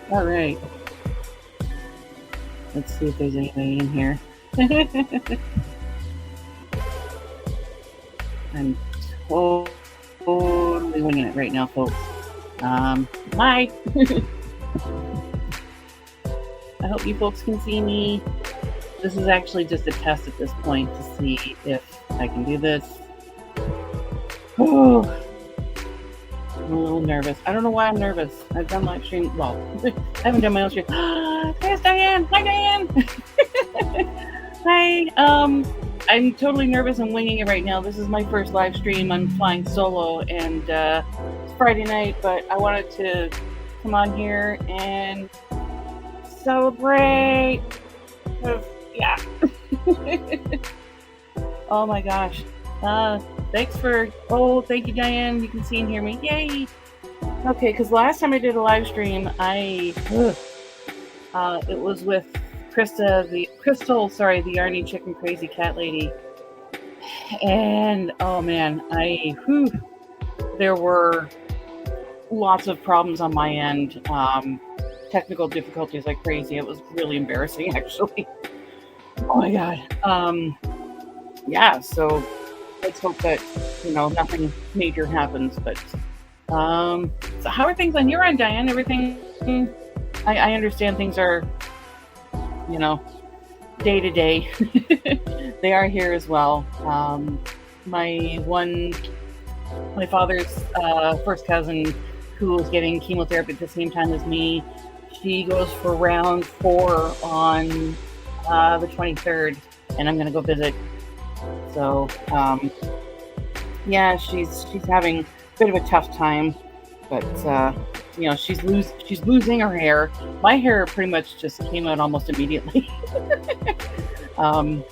All right. Let's see if there's anybody in here. I'm totally winging it right now, folks. Hi. I hope you folks can see me. This is actually just a test at this point to see if I can do this. Oh, I'm a little nervous. I don't know why I'm nervous. I've done live stream. Well, I haven't done my own stream. There's Diane. Hi, Diane. Hi. I'm totally nervous and winging it right now. This is my first live stream. I'm flying solo, and it's Friday night, but I wanted to come on here and celebrate. Yeah. Oh my gosh. Thank you, Diane. You can see and hear me. Yay. Okay, because last time I did a live stream, it was with Crystal, the Yarny Chicken Crazy Cat Lady. And oh man, there were lots of problems on my end. Technical difficulties like crazy. It was really embarrassing, actually. Oh my god. Yeah, so let's hope that nothing major happens. But so how are things on your end, Diane? Everything? I understand things are day to day. They are here as well. My father's first cousin, who was getting chemotherapy at the same time as me, she goes for round 4 on the 23rd, and I'm going to go visit. So, yeah, she's having a bit of a tough time, but she's losing her hair. My hair pretty much just came out almost immediately. But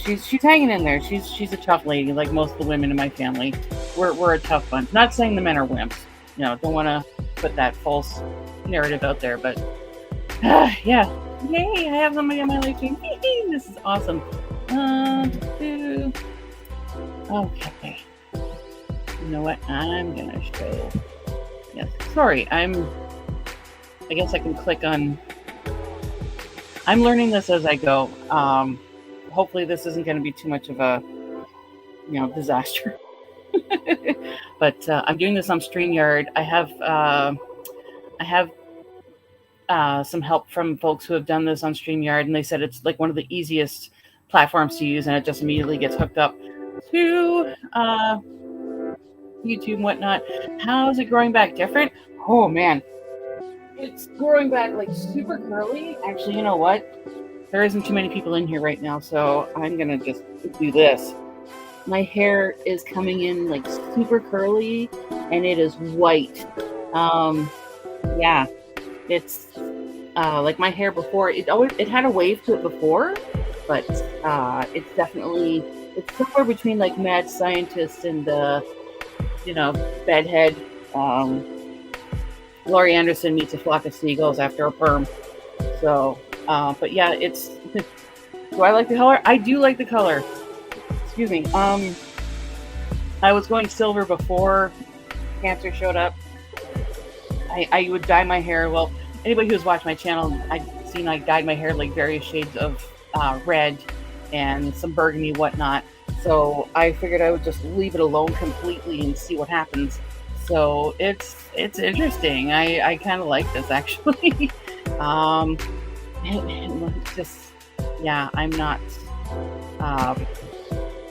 she's hanging in there. She's a tough lady, like most of the women in my family. We're a tough bunch. Not saying the men are wimps. Don't want to put that false narrative out there, but yeah. Yay, I have somebody on my live stream. This is awesome. Okay. You know what? I'm gonna show. Yes. Sorry, I guess I can click on. I'm learning this as I go. Hopefully this isn't going to be too much of a disaster. But I'm doing this on StreamYard. I have some help from folks who have done this on StreamYard, and they said it's like one of the easiest platforms to use, and it just immediately gets hooked up to YouTube and whatnot. How is it growing back different? Oh man, it's growing back like super curly. Actually, you know what? There isn't too many people in here right now, so I'm gonna just do this. My hair is coming in like super curly, and it is white. Yeah, it's like my hair before. It had a wave to it before, but it's somewhere between like mad scientist and bedhead. Laurie Anderson meets a flock of seagulls after a perm. So, but yeah, do I like the color? I do like the color. Excuse me. I was going silver before cancer showed up. I would dye my hair. Well, anybody who's watched my channel, I've seen I dyed my hair like various shades of red and some burgundy, whatnot. So I figured I would just leave it alone completely and see what happens. So it's interesting. I kind of like this actually. Just I'm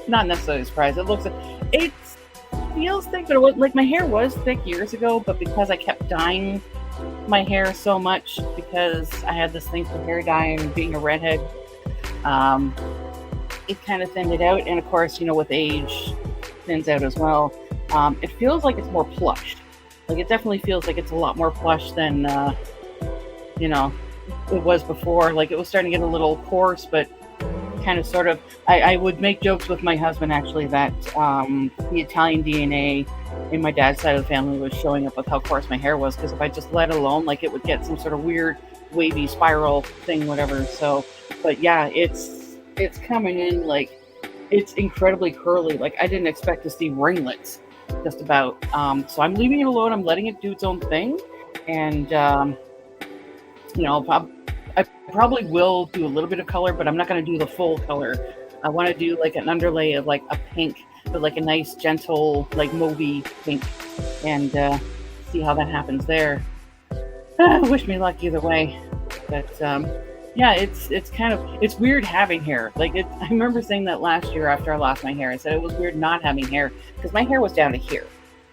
not necessarily surprised. It feels thick, but like my hair was thick years ago, but because I kept dyeing my hair so much because I had this thing for hair dye and being a redhead, it kind of thinned it out. And of course, with age, thins out as well. It feels like it's more plush. Like it definitely feels like it's a lot more plush than it was before. Like it was starting to get a little coarse, but kind of sort of. I would make jokes with my husband actually that the Italian DNA in my dad's side of the family was showing up with how coarse my hair was, because if I just let it alone, like it would get some sort of weird wavy spiral thing, whatever. So, but yeah, it's coming in like it's incredibly curly. Like I didn't expect to see ringlets just about. So I'm leaving it alone. I'm letting it do its own thing. and I probably will do a little bit of color, but I'm not going to do the full color. I want to do like an underlay of like a pink, but like a nice gentle like mauvey pink, and see how that happens there. Wish me luck either way, but yeah, it's weird having hair. Like I remember saying that last year after I lost my hair. I said it was weird not having hair because my hair was down to here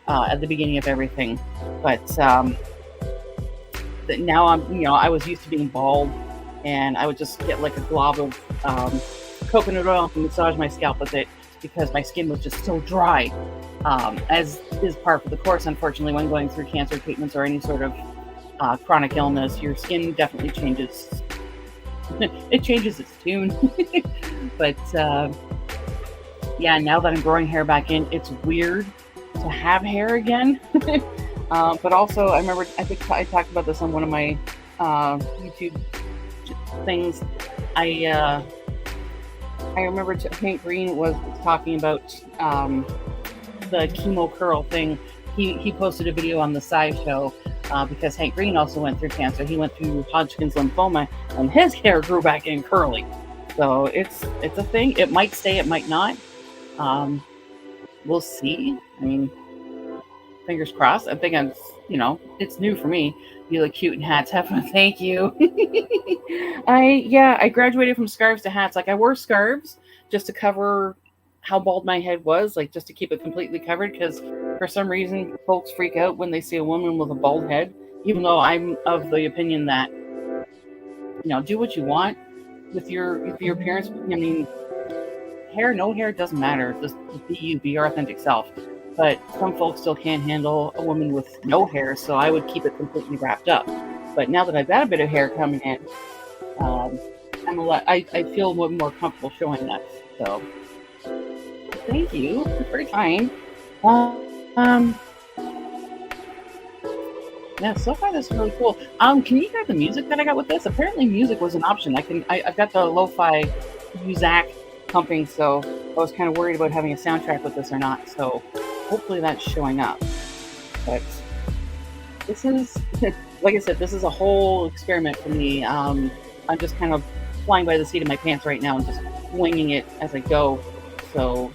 at the beginning of everything, but now I was used to being bald, and I would just get like a glob of coconut oil and massage my scalp with it because my skin was just so dry. As is par for the course, unfortunately, when going through cancer treatments or any sort of chronic illness, your skin definitely changes. It changes its tune. But yeah, now that I'm growing hair back in, it's weird to have hair again. But also, I think I talked about this on one of my YouTube things. I remember Hank Green was talking about the chemo curl thing. He posted a video on the SciShow because Hank Green also went through cancer. He went through Hodgkin's lymphoma, and his hair grew back in curly. So it's a thing. It might stay, it might not. We'll see. I mean, fingers crossed. I think it's new for me. You look cute in hats. Have fun. Thank you. I graduated from scarves to hats. Like I wore scarves just to cover how bald my head was, like just to keep it completely covered, because for some reason folks freak out when they see a woman with a bald head, even though I'm of the opinion that do what you want with your appearance. I mean, hair, no hair, doesn't matter. Just be you, be your authentic self. But some folks still can't handle a woman with no hair, so I would keep it completely wrapped up. But now that I've got a bit of hair coming in, I feel more comfortable showing that. So thank you. It's very kind. Yeah, so far this is really cool. Can you hear the music that I got with this? Apparently music was an option. I've got the lo-fi Muzak pumping, so I was kind of worried about having a soundtrack with this or not. So hopefully that's showing up. But this is, like I said, this is a whole experiment for me. I'm just kind of flying by the seat of my pants right now and just winging it as I go. So,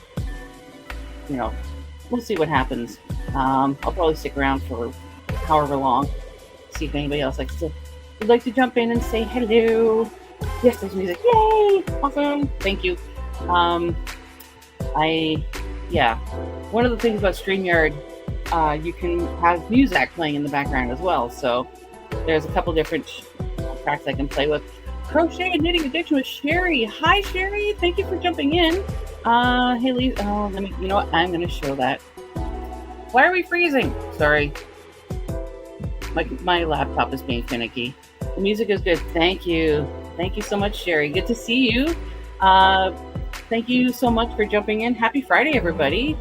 we'll see what happens. I'll probably stick around for however long, see if anybody else would like to jump in and say hello. Yes, there's music. Yay! Awesome. Thank you. One of the things about StreamYard, you can have music playing in the background as well. So there's a couple different tracks I can play with. Crochet and Knitting Addiction with Sherry. Hi, Sherry. Thank you for jumping in. Hey, Lee. Oh, you know what? I'm going to show that. Why are we freezing? Sorry. My laptop is being finicky. The music is good. Thank you. Thank you so much, Sherry. Good to see you. Thank you so much for jumping in. Happy Friday, everybody.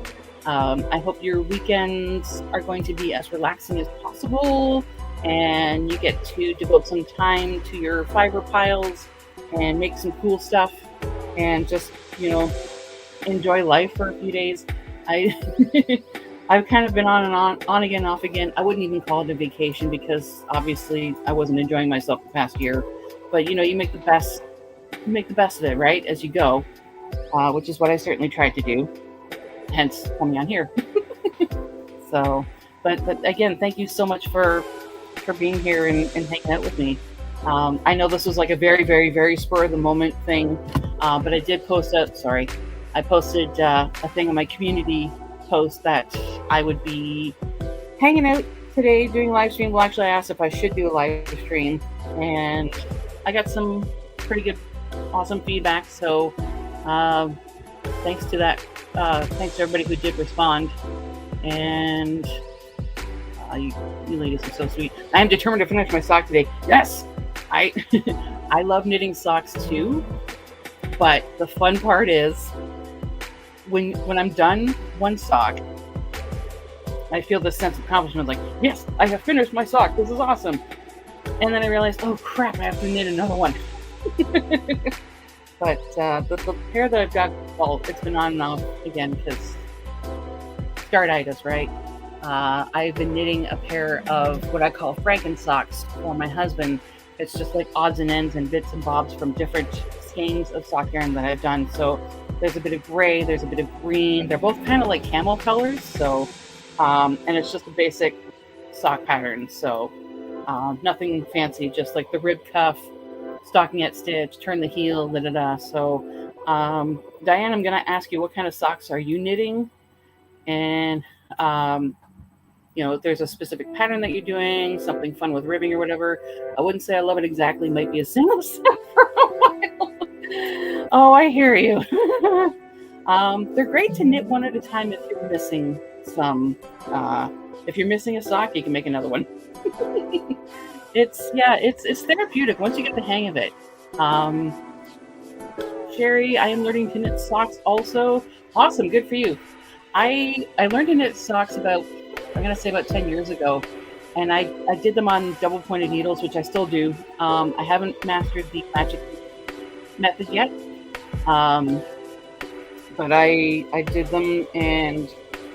I hope your weekends are going to be as relaxing as possible, and you get to devote some time to your fiber piles and make some cool stuff and just, enjoy life for a few days. I've kind of been on again, off again. I wouldn't even call it a vacation because obviously I wasn't enjoying myself the past year. But you make the best of it, right, as you go, which is what I certainly tried to do. Hence coming on here. So, but again, thank you so much for being here and hanging out with me. I know this was like a very, very, very spur of the moment thing, but I did post I posted a thing on my community post that I would be hanging out today doing live stream. Well, actually, I asked if I should do a live stream, and I got some pretty good, awesome feedback. So thanks to that. Thanks to everybody who did respond. And you ladies are so sweet. I am determined to finish my sock today. Yes, I love knitting socks too. But the fun part is when I'm done one sock, I feel this sense of accomplishment, like, yes, I have finished my sock. This is awesome. And then I realized, oh crap, I have to knit another one. But the pair that I've got, well, it's been on and off again because startitis, right? I've been knitting a pair of what I call Franken socks for my husband. It's just like odds and ends and bits and bobs from different skeins of sock yarn that I've done. So there's a bit of gray, there's a bit of green. They're both kind of like camel colors. So, and it's just a basic sock pattern. So nothing fancy, just like the rib cuff, stockinette stitch, turn the heel, da da da. So, Diane, I'm going to ask you, what kind of socks are you knitting? And, you know, if there's a specific pattern that you're doing, something fun with ribbing or whatever. I wouldn't say I love it exactly. Might be a single step for a while. Oh, I hear you. They're great to knit one at a time if you're missing some. If you're missing a sock, you can make another one. It's therapeutic once you get the hang of it. Sherry, I am learning to knit socks also. Awesome, good for you. I learned to knit socks about 10 years ago, and I did them on double pointed needles, which I still do. I haven't mastered the magic method yet, but I did them, and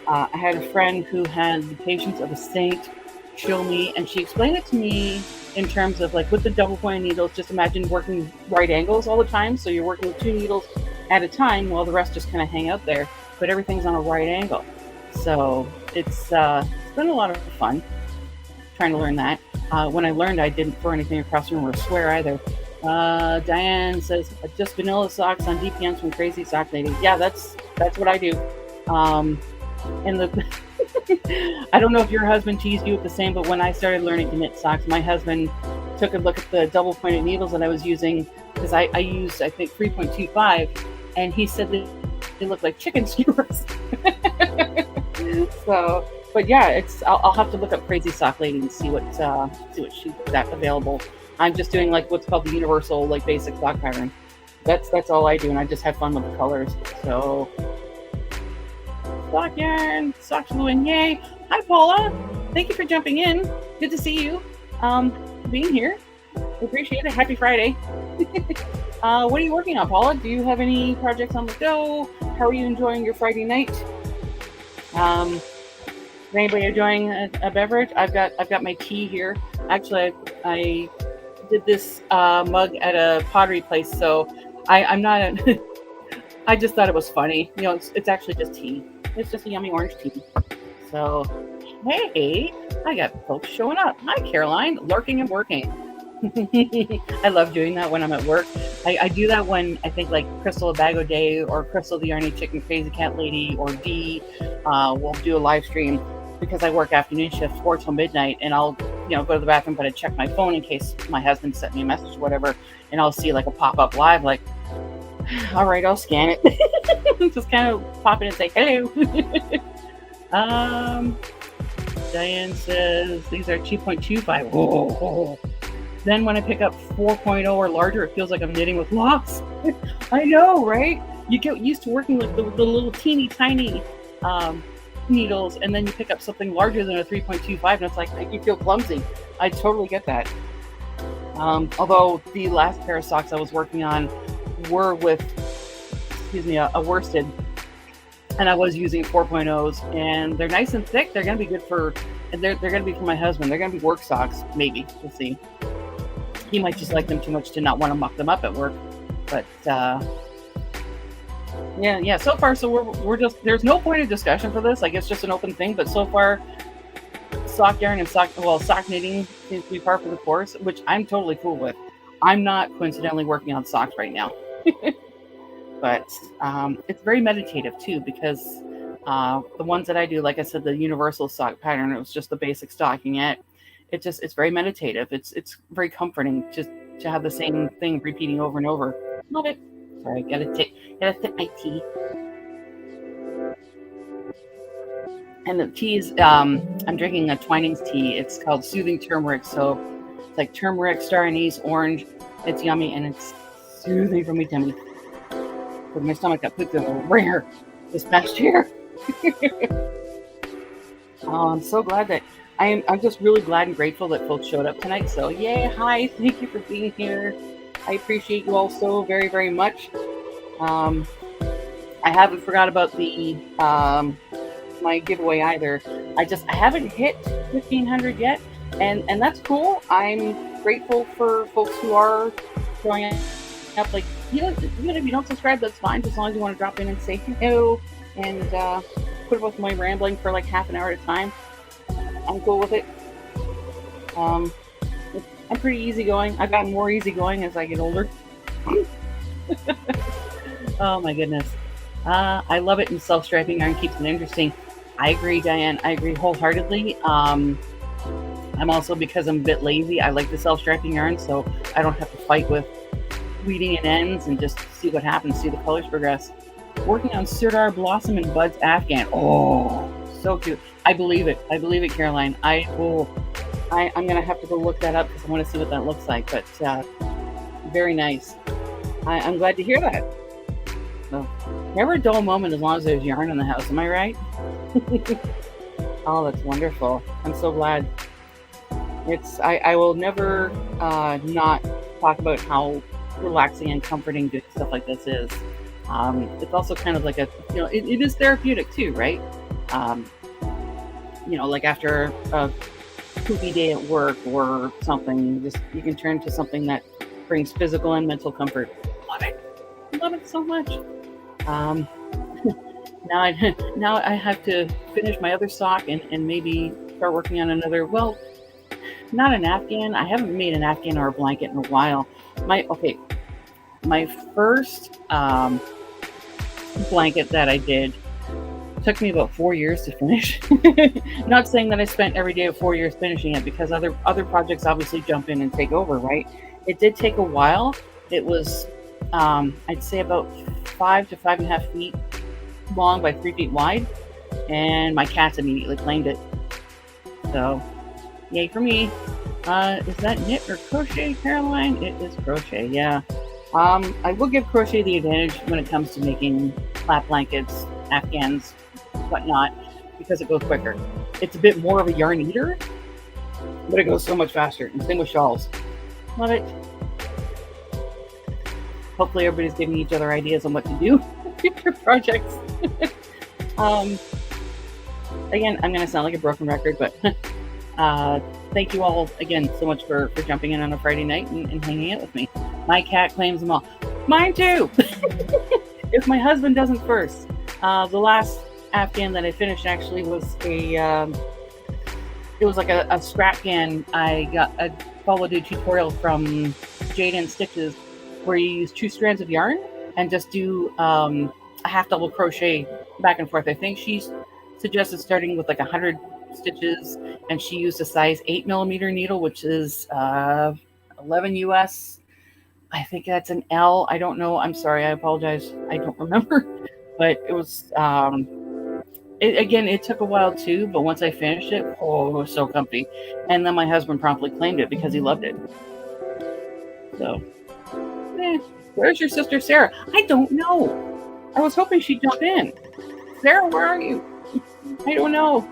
I had a friend who had the patience of a saint show me, and she explained it to me in terms of like with the double pointed needles, just imagine working right angles all the time. So you're working with 2 needles at a time while the rest just kind of hang out there, but everything's on a right angle. So it's been a lot of fun trying to learn that. When I learned, I didn't throw anything across the room or swear either. Diane says, just vanilla socks on DPMs from Crazy Sock Knitting. Yeah, that's what I do. And the I don't know if your husband teased you with the same, but when I started learning to knit socks, my husband took a look at the double pointed needles that I was using, because I used, I think, 3.25, and he said that they look like chicken skewers. So, but yeah, I'll have to look up Crazy Sock Lady and see what she's got available. I'm just doing like what's called the universal, like basic sock pattern. That's all I do, and I just have fun with the colors. So, sock yarn, sock gluing, yay! Hi Paula, thank you for jumping in. Good to see you. Being here, appreciate it. Happy Friday. What are you working on, Paula? Do you have any projects on the go? How are you enjoying your Friday night? Is anybody enjoying a beverage? I've got my tea here. Actually, I did this mug at a pottery place, so I'm not. I just thought it was funny. You know, it's actually just tea. It's just a yummy orange tea. So, hey, I got folks showing up. Hi, Caroline, lurking and working. I love doing that when I'm at work. I do that when I think like Crystal Abago Day or Crystal the Yarny Chicken Crazy Cat Lady or Dee will do a live stream, because I work afternoon shift 4 till midnight, and I'll go to the bathroom, but I check my phone in case my husband sent me a message or whatever, and I'll see like a pop-up live like, all right, I'll scan it. Just kind of pop in and say hello. Diane says these are 2.25. Whoa. Then when I pick up 4.0 or larger, it feels like I'm knitting with locks. I know, right? You get used to working with the little teeny tiny needles, and then you pick up something larger than a 3.25, and it's like you feel clumsy. I totally get that. Although the last pair of socks I was working on were with, a worsted, and I was using 4.0s, and they're nice and thick. They're going to be good and they're going to be for my husband. They're going to be work socks, maybe. We'll see. He might just like them too much to not want to muck them up at work. But yeah. So far, so we're just, there's no point of discussion for this. Like, it's just an open thing. But so far, sock yarn and sock knitting seems to be par for the course, which I'm totally cool with. I'm not coincidentally working on socks right now. But it's very meditative too, because the ones that I do, like I said, the universal sock pattern, it was just the basic stockinette. It's very meditative. It's very comforting just to have the same thing repeating over and over. Love it. Sorry, gotta sip my tea. And the tea is I'm drinking a Twinings tea. It's called Soothing Turmeric. So it's like turmeric, star anise, orange. It's yummy, and it's soothing for me tummy. Because my stomach got put through the ringer this past year. I'm so glad that I'm just really glad and grateful that folks showed up tonight. So yay, hi, thank you for being here. I appreciate you all so very, very much. I haven't forgot about the my giveaway either. I haven't hit 1,500 yet, and that's cool. I'm grateful for folks who are showing up. Like, even if you don't subscribe, that's fine, as long as you want to drop in and say hello and put up with my rambling for like half an hour at a time. I'm cool with it. I'm pretty easygoing. I've gotten more easygoing as I get older. Oh my goodness. I love it, and self-striping iron keeps it interesting. I agree, Diane. I agree wholeheartedly. I'm also, because I'm a bit lazy, I like the self-striping yarn, so I don't have to fight with weeding in ends and just see what happens, see the colors progress. Working on Sirdar Blossom and Buds Afghan. Oh, so cute. I believe it. I believe it, Caroline. I'm going to have to go look that up because I want to see what that looks like, but very nice. I'm glad to hear that. So, never a dull moment as long as there's yarn in the house. Am I right? Oh, that's wonderful. I'm so glad. I will never not talk about how relaxing and comforting doing stuff like this is. It's also kind of like it is therapeutic too, right? Like after a poopy day at work or something, you can turn to something that brings physical and mental comfort. Love it so much. Now I have to finish my other sock and maybe start working on another. Well, not an Afghan. I haven't made an Afghan or a blanket in a while. My first blanket that I did took me about 4 years to finish. Not saying that I spent every day of 4 years finishing it, because other projects obviously jump in and take over, right? It did take a while. It was I'd say about 5 to 5.5 feet long by 3 feet wide, and my cats immediately claimed it. So, yay for me. Is that knit or crochet, Caroline? It is crochet, yeah. I will give crochet the advantage when it comes to making flat blankets, Afghans, whatnot, because it goes quicker. It's a bit more of a yarn eater, but it goes so much faster. And same with shawls. Love it. Hopefully everybody's giving each other ideas on what to do with future projects. Again, I'm going to sound like a broken record, but thank you all again so much for jumping in on a Friday night and hanging out with me. My cat claims them all. Mine too! If my husband doesn't first. The last Afghan that I finished actually was it was like a scrap can. I followed a tutorial from Jade and Stitches where you use 2 strands of yarn and just do a half double crochet back and forth. I think she suggested starting with like 100 stitches, and she used a size 8mm needle, which is 11 US. I think that's an L. I don't know. I'm sorry. I apologize. I don't remember. But it was, it took a while too, but once I finished it, it was so comfy. And then my husband promptly claimed it because he loved it. So, where's your sister Sarah? I don't know. I was hoping she'd jump in. Sarah, where are you? I don't know.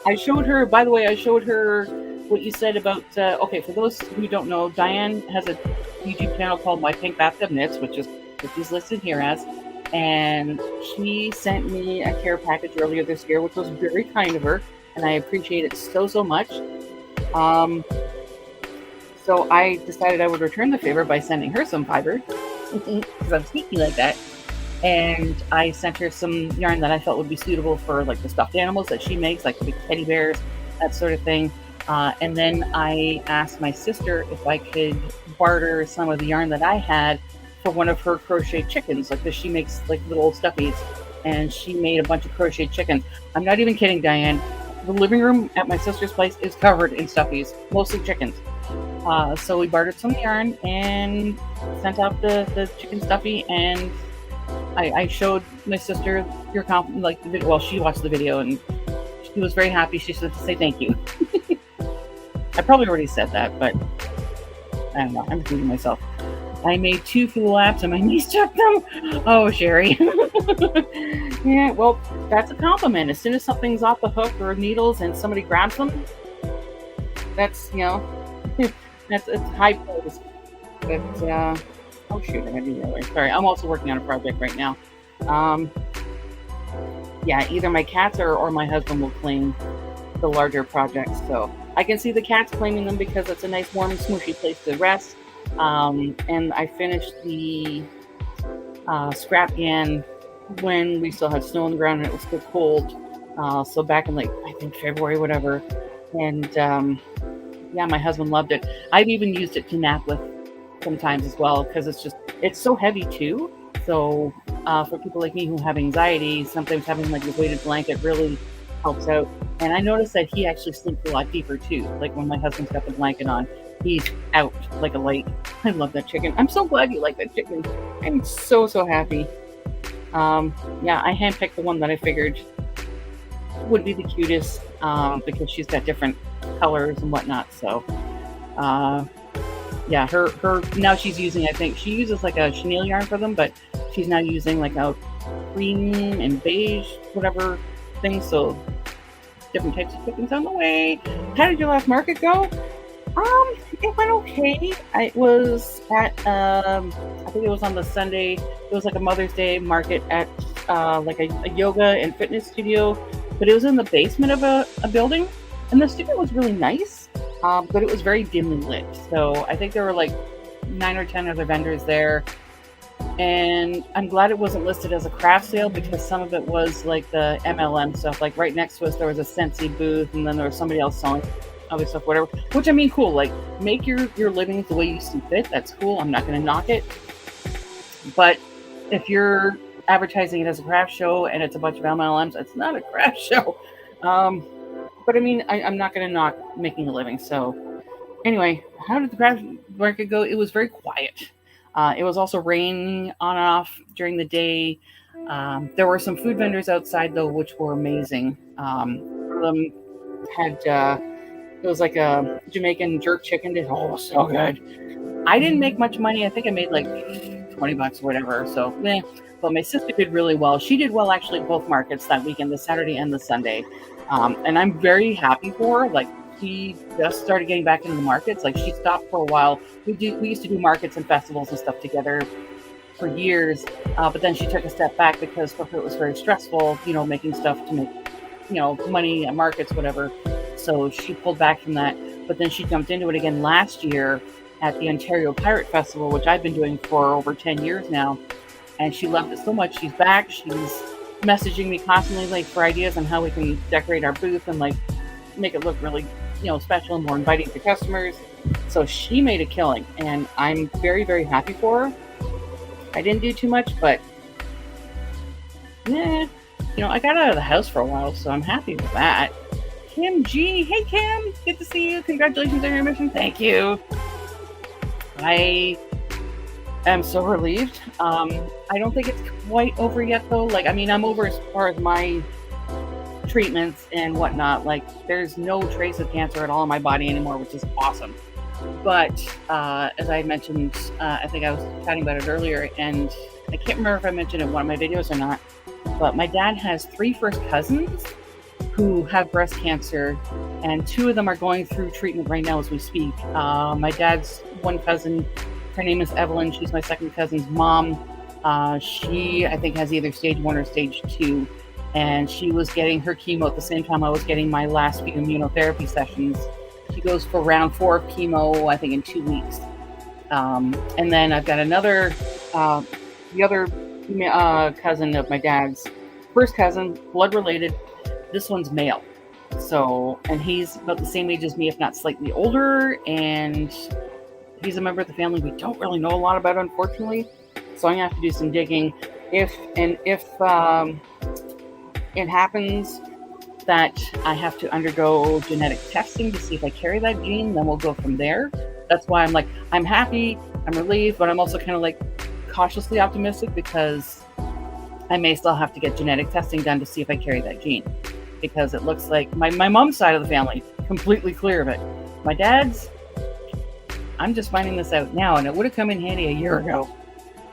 I showed her, by the way, what you said about, okay, for those who don't know, Diane has a YouTube channel called My Pink Bathtub Knits, which is listed here as, and she sent me a care package earlier this year, which was very kind of her, and I appreciate it so much. So I decided I would return the favor by sending her some fiber, because I'm sneaky like that. And I sent her some yarn that I felt would be suitable for like the stuffed animals that she makes, like the big teddy bears, that sort of thing. And then I asked my sister if I could barter some of the yarn that I had for one of her crochet chickens, like, because she makes like little stuffies, and she made a bunch of crochet chickens. I'm not even kidding, Diane. The living room at my sister's place is covered in stuffies, mostly chickens. So we bartered some yarn and sent out the chicken stuffy, and I showed my sister your well, she watched the video and she was very happy. She said to say thank you. I probably already said that, but I don't know. I'm repeating myself. I made 2 for the laps and my niece took them. Oh, Sherry. Yeah, well, that's a compliment. As soon as something's off the hook or needles and somebody grabs them, that's, it's high praise. But, oh shoot, I had to be earlier. Sorry, I'm also working on a project right now. yeah, either my cats or my husband will claim the larger projects. So I can see the cats claiming them because it's a nice, warm, smooshy place to rest. And I finished the scrap can when we still had snow on the ground and it was still cold. So back in like, I think February, whatever. And yeah, my husband loved it. I've even used it to nap with sometimes as well because it's so heavy too. So for people like me who have anxiety, sometimes having like a weighted blanket really helps out. And I noticed that he actually sleeps a lot deeper too. Like when my husband's got the blanket on, he's out like a light. I love that chicken. I'm so glad you like that chicken. I'm so happy. Yeah, I handpicked the one that I figured would be the cutest because she's got different colors and whatnot. So yeah, her now she's using, I think she uses like a chenille yarn for them, but she's now using like a cream and beige whatever thing. So different types of chickens on the way. How did your last market go? It went okay. It was at I think it was on the Sunday. It was like a Mother's Day market at like a yoga and fitness studio, but it was in the basement of a building, and the studio was really nice, but it was very dimly lit. So I think there were like 9 or 10 other vendors there, and I'm glad it wasn't listed as a craft sale because some of it was like the MLM stuff. Like right next to us, there was a Scentsy booth, and then there was somebody else selling other stuff, whatever. Which I mean, cool. Like make your living the way you see fit. That's cool. I'm not going to knock it. But if you're advertising it as a craft show and it's a bunch of MLMs, it's not a craft show. But I mean, I'm not going to knock making a living. So anyway, how did the craft market go? It was very quiet. It was also raining on and off during the day. There were some food vendors outside though, which were amazing. One of them had it was like a Jamaican jerk chicken dish. Oh, so good. I didn't make much money. I think I made like $20 or whatever. So, but my sister did really well. She did well actually both markets that weekend, the Saturday and the Sunday. And I'm very happy for her. Like she just started getting back into the markets. Like she stopped for a while. We used to do markets and festivals and stuff together for years. But then she took a step back because for her it was very stressful, making stuff to make, money at markets, whatever. So she pulled back from that, but then she jumped into it again last year at the Ontario Pirate Festival, which I've been doing for over 10 years now. And she loved it so much. She's back. She's messaging me constantly, like for ideas on how we can decorate our booth and like make it look really, special and more inviting to customers. So she made a killing, and I'm very, very happy for her. I didn't do too much, but I got out of the house for a while, so I'm happy with that. Kim G. Hey, Kim. Good to see you. Congratulations on your mission. Thank you. I am so relieved. I don't think it's quite over yet, though. Like, I mean, I'm over as far as my treatments and whatnot. Like, there's no trace of cancer at all in my body anymore, which is awesome. But as I mentioned, I think I was chatting about it earlier, and I can't remember if I mentioned it in one of my videos or not, but my dad has 3 first cousins who have breast cancer, and 2 of them are going through treatment right now as we speak. My dad's one cousin, her name is Evelyn. She's my second cousin's mom. She, I think, has either stage 1 or stage 2, and she was getting her chemo at the same time I was getting my last few immunotherapy sessions. She goes for round 4 of chemo, I think, in 2 weeks. And then I've got another, the other cousin of my dad's, first cousin, blood related. This one's male. So, and he's about the same age as me, if not slightly older. And he's a member of the family we don't really know a lot about, unfortunately. So I'm gonna have to do some digging. If it happens that I have to undergo genetic testing to see if I carry that gene, then we'll go from there. That's why I'm like, I'm happy, I'm relieved, but I'm also kind of like cautiously optimistic because I may still have to get genetic testing done to see if I carry that gene. Because it looks like my mom's side of the family, completely clear of it. My dad's, I'm just finding this out now, and it would have come in handy a year ago.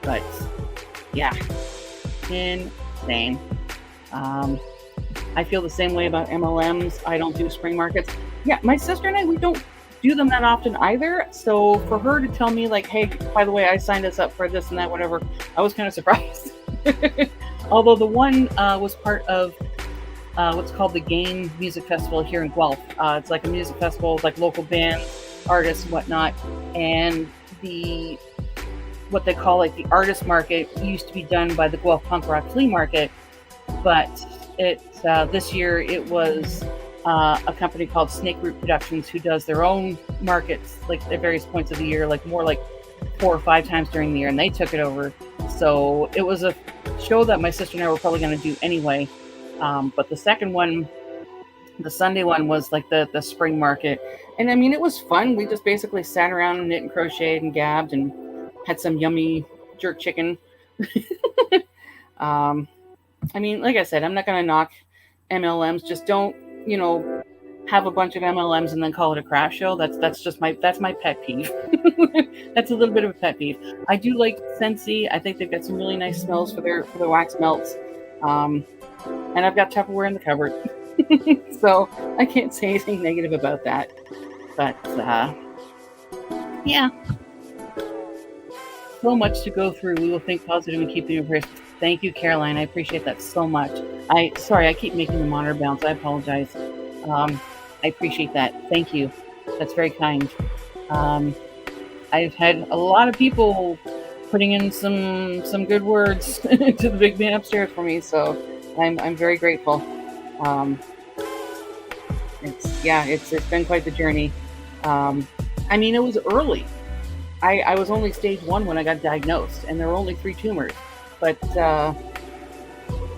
But yeah, insane. I feel the same way about MLMs. I don't do spring markets. Yeah, my sister and I, we don't do them that often either. So for her to tell me like, hey, by the way, I signed us up for this and that, whatever, I was kind of surprised. Although the one was part of what's called the Game Music Festival here in Guelph. It's like a music festival with like local bands, artists, and whatnot. And the what they call like the artist market used to be done by the Guelph Punk Rock Flea Market, but this year it was a company called Snake Root Productions who does their own markets like at various points of the year, like more like 4 or 5 times during the year, and they took it over. So it was a show that my sister and I were probably going to do anyway. But the second one, the Sunday one, was like the spring market. And I mean, it was fun. We just basically sat around and knit and crocheted and gabbed and had some yummy jerk chicken. I mean, like I said, I'm not going to knock MLMs. Just don't, have a bunch of MLMs and then call it a craft show. That's my pet peeve. That's a little bit of a pet peeve. I do like Scentsy. I think they've got some really nice smells for their wax melts. And I've got Tupperware in the cupboard. So I can't say anything negative about that. But yeah. So much to go through. We will think positive and keep the impression. Thank you, Caroline. I appreciate that so much. Sorry, I keep making the monitor bounce. I apologize. I appreciate that. Thank you. That's very kind. I've had a lot of people putting in some good words to the big man upstairs for me, so I'm very grateful. It's been quite the journey. I mean, it was early. I was only stage 1 when I got diagnosed, and there were only 3 tumors. But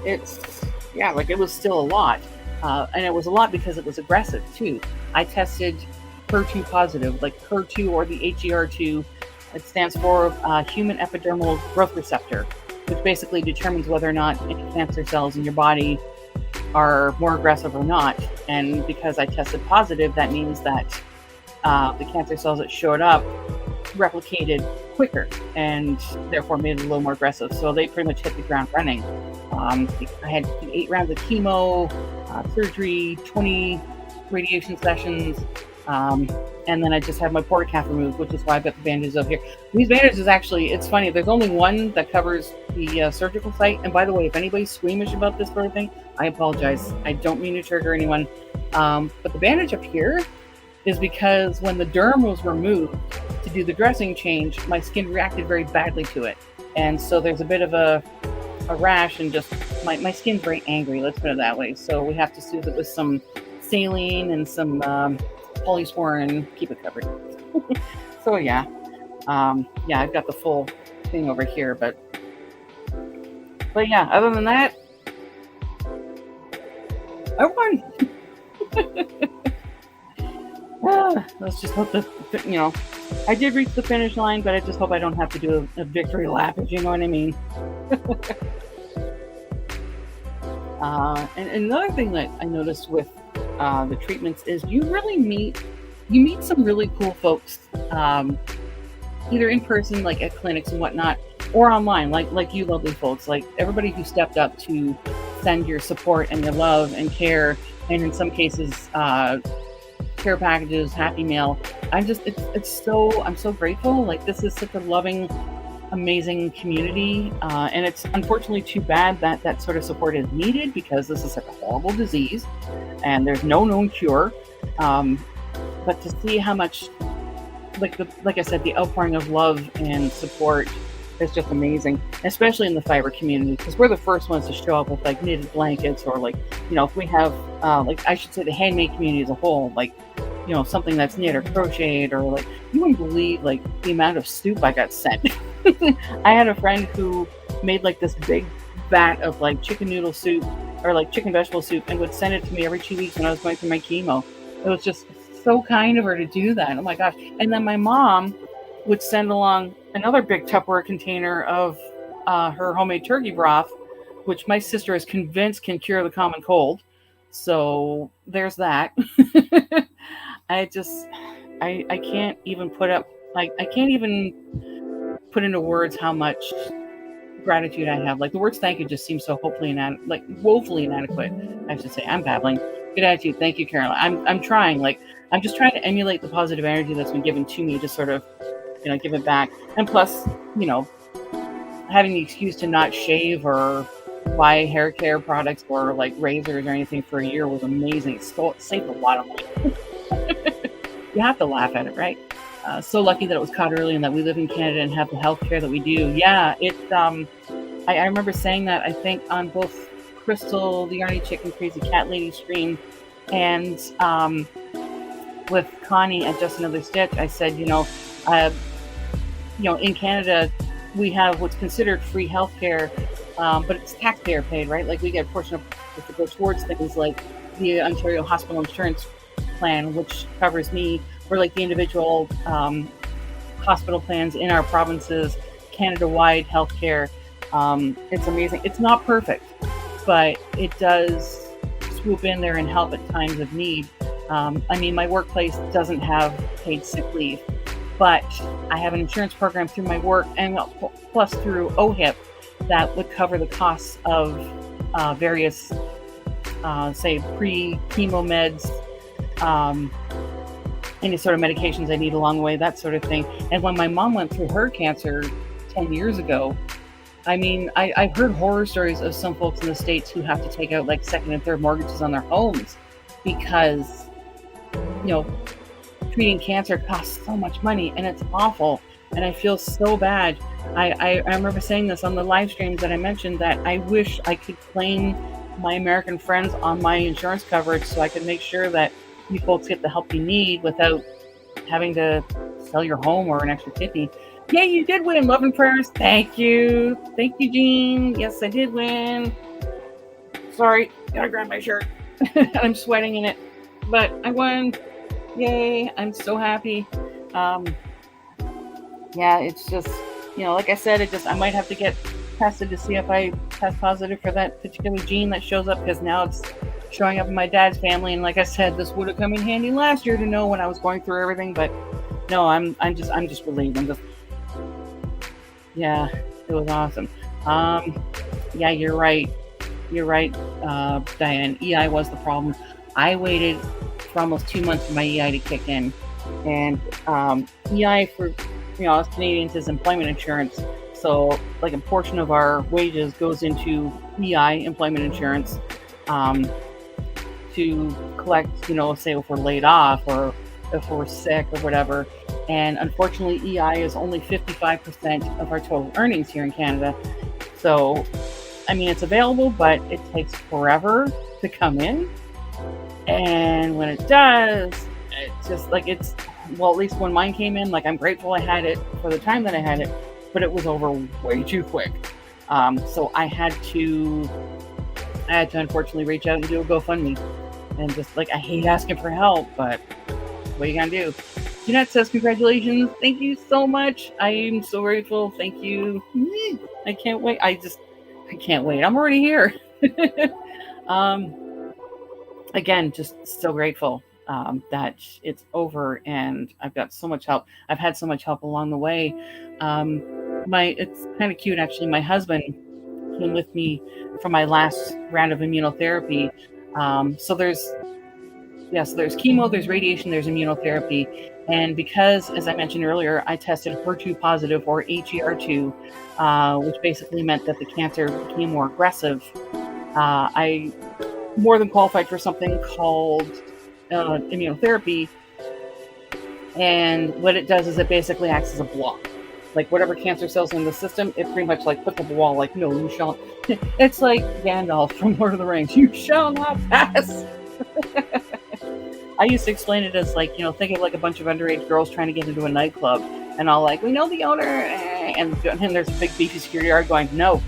it was still a lot. And it was a lot because it was aggressive, too. I tested HER2 positive, like HER2 or the HER2. It stands for Human Epidermal Growth Receptor, which basically determines whether or not any cancer cells in your body are more aggressive or not. And because I tested positive, that means that the cancer cells that showed up replicated quicker and therefore made it a little more aggressive. So they pretty much hit the ground running. I had 8 rounds of chemo, surgery, 20 radiation sessions, and then I just had my portacath removed, which is why I've got the bandages over here. These bandages, actually, it's funny, there's only one that covers the surgical site. And by the way, if anybody's squeamish about this sort of thing, I apologize. I don't mean to trigger anyone. But the bandage up here is because when the derm was removed to do the dressing change, my skin reacted very badly to it. And so there's a bit of a rash, and just my skin's very angry, let's put it that way. So we have to soothe it with some saline and some polysporin and keep it covered. So yeah, I've got the full thing over here, but yeah, other than that, I won. Let's just hope that, I did reach the finish line, but I just hope I don't have to do a victory lap, if you know what I mean. And another thing that I noticed with the treatments is you meet some really cool folks, either in person, like at clinics and whatnot, or online, like you lovely folks, like everybody who stepped up to send your support and your love and care, and in some cases, care packages, happy mail. I'm so grateful. Like, this is such a loving, amazing community, and it's unfortunately too bad that that sort of support is needed, because this is such a horrible disease and there's no known cure. But to see how much, like I said, the outpouring of love and support is just amazing, especially in the fiber community, because we're the first ones to show up with like knitted blankets, or like, if we have I should say the handmade community as a whole, like, something that's knit or crocheted, or like, you wouldn't believe like the amount of soup I got sent. I had a friend who made like this big vat of like chicken noodle soup, or like chicken vegetable soup, and would send it to me every 2 weeks when I was going through my chemo. It was just so kind of her to do that. Oh my gosh. And then my mom would send along another big Tupperware container of her homemade turkey broth, which my sister is convinced can cure the common cold. So there's that. I can't even I can't even put into words how much gratitude I have. Like, the words thank you just seem so woefully inadequate. I should say. I'm babbling. Good attitude. Thank you, Caroline. I'm trying. Like, I'm just trying to emulate the positive energy that's been given to me, to sort of, give it back. And plus, having the excuse to not shave or buy hair care products or like razors or anything for a year was amazing. It saved a lot of money. You have to laugh at it, right? So lucky that it was caught early and that we live in Canada and have the health care that we do. Yeah, I remember saying that, I think, on both Crystal, the Yarny Chicken Crazy Cat Lady stream, and with Connie at Just Another Stitch. I said, in Canada, we have what's considered free healthcare, but it's taxpayer paid, right? Like we get a portion of it to go towards things like the Ontario Hospital Insurance Plan, which covers me, or like the individual hospital plans in our provinces, Canada-wide healthcare. It's amazing. It's not perfect, but it does swoop in there and help at times of need. My workplace doesn't have paid sick leave, but I have an insurance program through my work and plus through OHIP that would cover the costs of various, say, pre-chemo meds, any sort of medications I need along the way, that sort of thing. And when my mom went through her cancer 10 years ago, I've heard horror stories of some folks in the States who have to take out like second and third mortgages on their homes because, treating cancer costs so much money and it's awful. And I feel so bad. I remember saying this on the live streams that I mentioned, that I wish I could claim my American friends on my insurance coverage so I could make sure that you folks get the help you need without having to sell your home or an extra kidney. Yeah, you did win. Love and prayers. Thank you. Thank you, Jean. Yes, I did win. Sorry, gotta grab my shirt. I'm sweating in it. But I won. Yay. I'm so happy. It's just, like I said, I might have to get tested to see if I test positive for that particular gene that shows up, because now it's showing up in my dad's family. And like I said, this would have come in handy last year to know when I was going through everything, but no, I'm just relieved. Yeah, it was awesome. Yeah, you're right. You're right, Diane. EI was the problem. I waited for almost 2 months for my EI to kick in. And EI, for us Canadians, is employment insurance. So like a portion of our wages goes into EI, employment insurance, to collect, say if we're laid off or if we're sick or whatever. And unfortunately, EI is only 55% of our total earnings here in Canada. So, it's available, but it takes forever to come in. And when it does, it's just like at least when mine came in, like I'm grateful I had it for the time that I had it, but it was over way too quick. So I had to unfortunately reach out and do a GoFundMe. And just like, I hate asking for help, but what are you gonna do? Jeanette says, congratulations. Thank you so much. I am so grateful. Thank you. I can't wait. I can't wait. I'm already here. Again, just so grateful that it's over and I've got so much help. I've had so much help along the way. It's kind of cute, actually. My husband came with me for my last round of immunotherapy. So there's chemo, there's radiation, there's immunotherapy. And because, as I mentioned earlier, I tested HER2 positive, or HER2, which basically meant that the cancer became more aggressive, I more than qualified for something called immunotherapy. And what it does is it basically acts as a block. Like whatever cancer cells in the system, it pretty much like puts up a wall, like, no, you shall. It's like Gandalf from Lord of the Rings. You shall not pass. I used to explain it as like, think of like a bunch of underage girls trying to get into a nightclub, and all like, we know the owner, and there's a big beefy security guard going, no,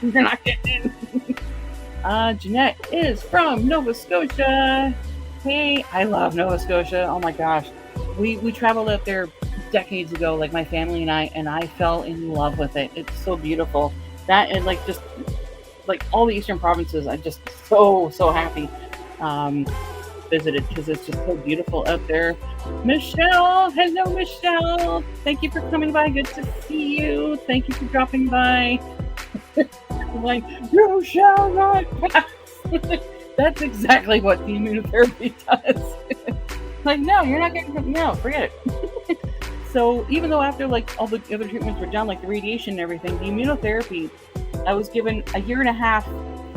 you're not getting in. Jeanette is from Nova Scotia. Hey, I love Nova Scotia. Oh my gosh, we traveled up there decades ago, like my family and I fell in love with it. It's so beautiful. That, and like just like all the eastern provinces, I'm just so happy visited, because it's just so beautiful out there. Michelle, hello Michelle, thank you for coming by. Good to see you. Thank you for dropping by. I'm like, you shall not pass. That's exactly what the immunotherapy does. Like, no, you're not getting, no, forget it. So even though after like all the other treatments were done, like the radiation and everything, the immunotherapy I was given a year and a half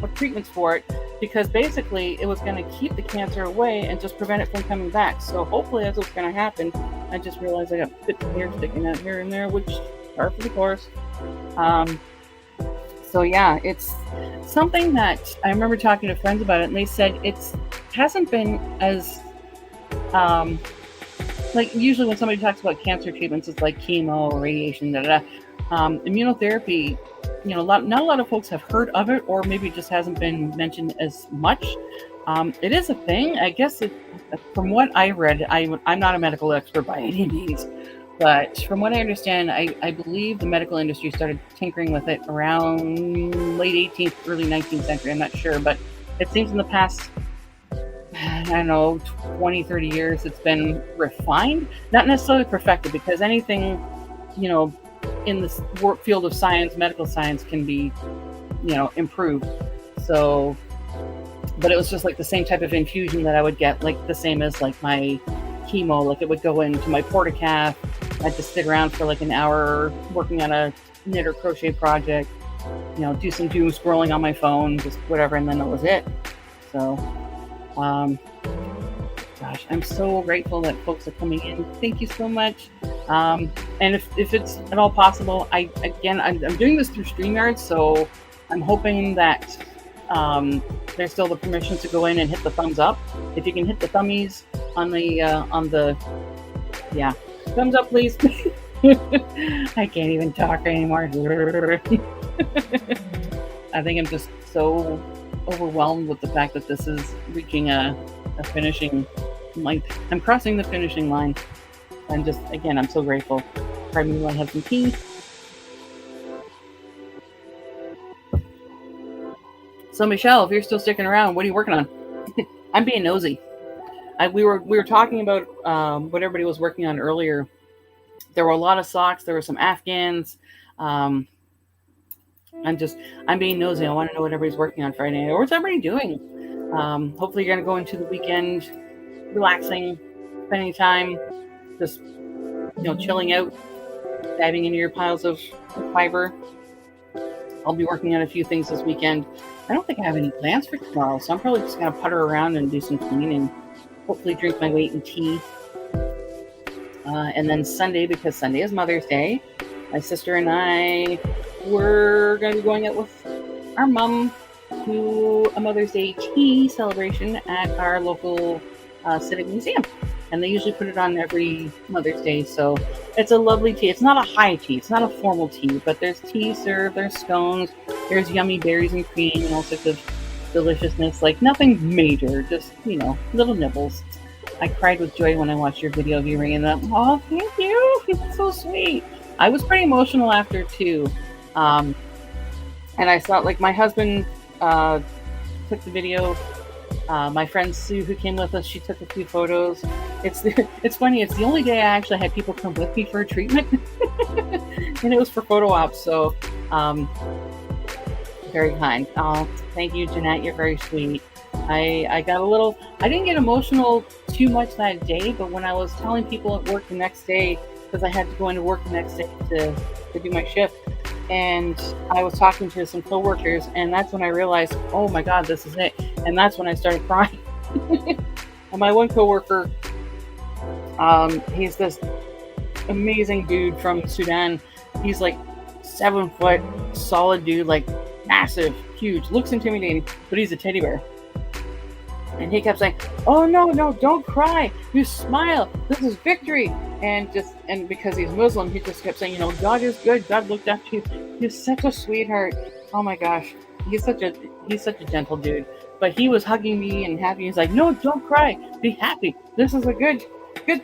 of treatments for it, because basically it was going to keep the cancer away and just prevent it from coming back. So hopefully that's what's going to happen. I just realized I got bits of hair sticking out here and there, which are for the course. So yeah, it's something that I remember talking to friends about it, and they said it hasn't been as like usually when somebody talks about cancer treatments, it's like chemo or radiation, immunotherapy. Not a lot of folks have heard of it, or maybe it just hasn't been mentioned as much. It is a thing, I guess. From what I read, I'm not a medical expert by any means, but from what I understand, I believe the medical industry started tinkering with it around late 18th, early 19th century. I'm not sure, but it seems in the past, I don't know, 20, 30 years, it's been refined, not necessarily perfected, because anything, in this field of science, medical science, can be, improved. So, but it was just like the same type of infusion that I would get, like the same as like my chemo. Like it would go into my portacath. I'd just sit around for like an hour working on a knit or crochet project, do some doom scrolling on my phone, just whatever, and then that was it. So, gosh, I'm so grateful that folks are coming in. Thank you so much. And if it's at all possible, I'm doing this through StreamYard, so I'm hoping that there's still the permission to go in and hit the thumbs up. If you can hit the thummies on the thumbs up, please. I can't even talk anymore. I think I'm just so overwhelmed with the fact that this is reaching a finishing line. I'm crossing the finishing line. I'm so grateful. Pardon me while I have some tea. So Michelle, if you're still sticking around, what are you working on? I'm being nosy. We were talking about what everybody was working on earlier. There were a lot of socks. There were some Afghans. I'm being nosy. I want to know what everybody's working on Friday night. Or what's everybody doing? Hopefully you're going to go into the weekend relaxing, spending time, just, chilling out, diving into your piles of fiber. I'll be working on a few things this weekend. I don't think I have any plans for tomorrow, so I'm probably just going to putter around and do some cleaning. Hopefully drink my weight in tea. And then Sunday, because Sunday is Mother's Day, my sister and I were going to be going out with our mom to a Mother's Day tea celebration at our local civic museum. And they usually put it on every Mother's Day, so it's a lovely tea. It's not a high tea, it's not a formal tea, but there's tea served, there's scones, there's yummy berries and cream and all sorts of deliciousness. Like nothing major, just, little nibbles. I cried with joy when I watched your video of you ringing them. Oh, thank you. It's so sweet. I was pretty emotional after too. And I thought, like, my husband took the video. My friend Sue, who came with us, she took a few photos. It's funny. It's the only day I actually had people come with me for a treatment, and it was for photo ops. So, very kind. Oh, thank you, Jeanette. You're very sweet. I got a little. I didn't get emotional too much that day, but when I was telling people at work the next day, because I had to go into work the next day to do my shift, and I was talking to some coworkers, and that's when I realized, oh my God, this is it. And that's when I started crying. And my one coworker, he's this amazing dude from Sudan. He's like 7 foot, solid dude, like massive, huge, looks intimidating, but he's a teddy bear. And he kept saying, oh no, don't cry. You smile. This is victory. And because he's Muslim, he just kept saying, God is good. God looked after you. He's such a sweetheart. Oh my gosh. He's such a gentle dude. But he was hugging me and happy. He's like, no, don't cry. Be happy. This is a good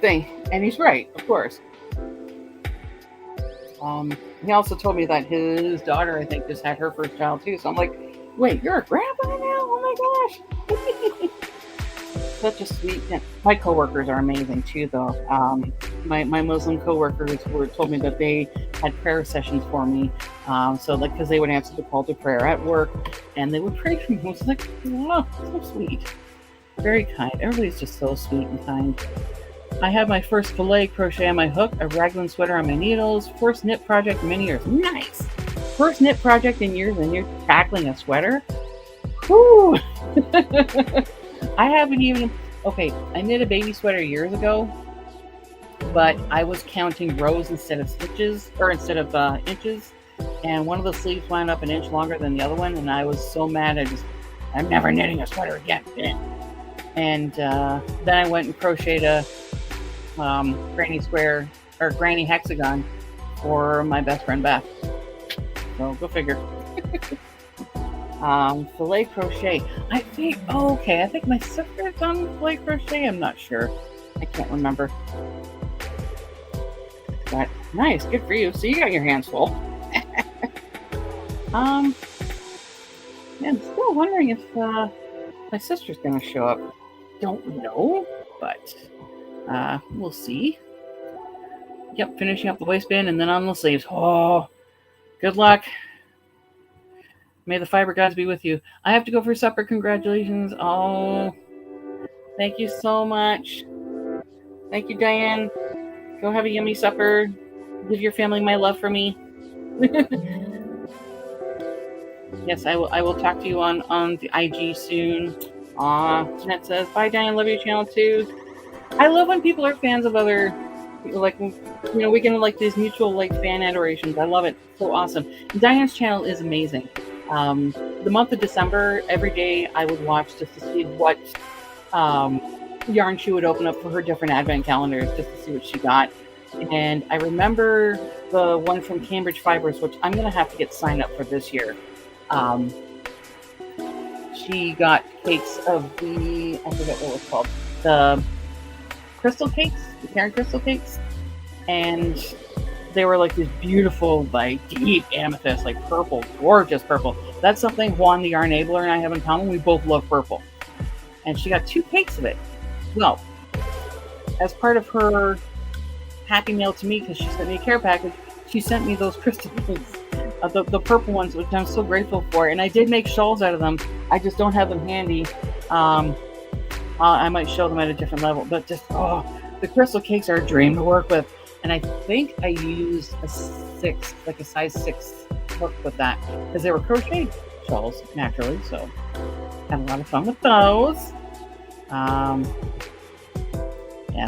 thing. And he's right, of course. He also told me that his daughter, I think, just had her first child too. So I'm like, wait, you're a grandpa now? Oh my gosh. Such a sweet thing. My coworkers are amazing too, though. My Muslim coworkers told me that they had prayer sessions for me. So like, because they would answer the call to prayer at work, and they would pray for me. I was like, oh, so sweet. Very kind. Everybody's just so sweet and kind. I have my first filet crochet on my hook, a raglan sweater on my needles, first knit project in many years. Nice. first knit project in years, and you're tackling a sweater. Whew. I haven't even. Okay, I knit a baby sweater years ago, but I was counting rows instead of stitches, or instead of inches, and one of the sleeves wound up an inch longer than the other one, and I was so mad. I'm never knitting a sweater again. And then I went and crocheted a granny square or granny hexagon for my best friend Beth. So go figure. Filet crochet. I think I think my sister's done filet crochet. I'm not sure. I can't remember. But nice, good for you. So you got your hands full. Yeah, I'm still wondering if my sister's gonna show up. Don't know, but we'll see. Yep, finishing up the waistband and then on the sleeves. Oh, good luck. May the fiber gods be with you. I have to go for supper. Congratulations. Oh, thank you so much. Thank you, Diane. Go have a yummy supper. Give your family my love for me. Yes, I will talk to you on the IG soon. Jeanette says, bye, Diane. Love your channel too. I love when people are fans of other, like, we can like these mutual like fan adorations. I love it. So awesome. Diane's channel is amazing. The month of December, every day I would watch just to see what yarn she would open up for her different advent calendars, just to see what she got. And I remember the one from Cambridge Fibers, which I'm going to have to get signed up for this year. She got cakes of I forget what it was called, the crystal cakes, the Karen crystal cakes. And they were like these beautiful, like deep amethyst, like purple, gorgeous purple. That's something Juan the Yarn Enabler and I have in common. We both love purple. And she got 2 cakes of it. Well, as part of her happy mail to me, because she sent me a care package, she sent me those crystal cakes, the purple ones, which I'm so grateful for. And I did make shawls out of them. I just don't have them handy. I might show them at a different level, but just, the crystal cakes are a dream to work with. And I think I used a size 6 hook with that, because they were crochet shawls naturally. So had a lot of fun with those. Yeah,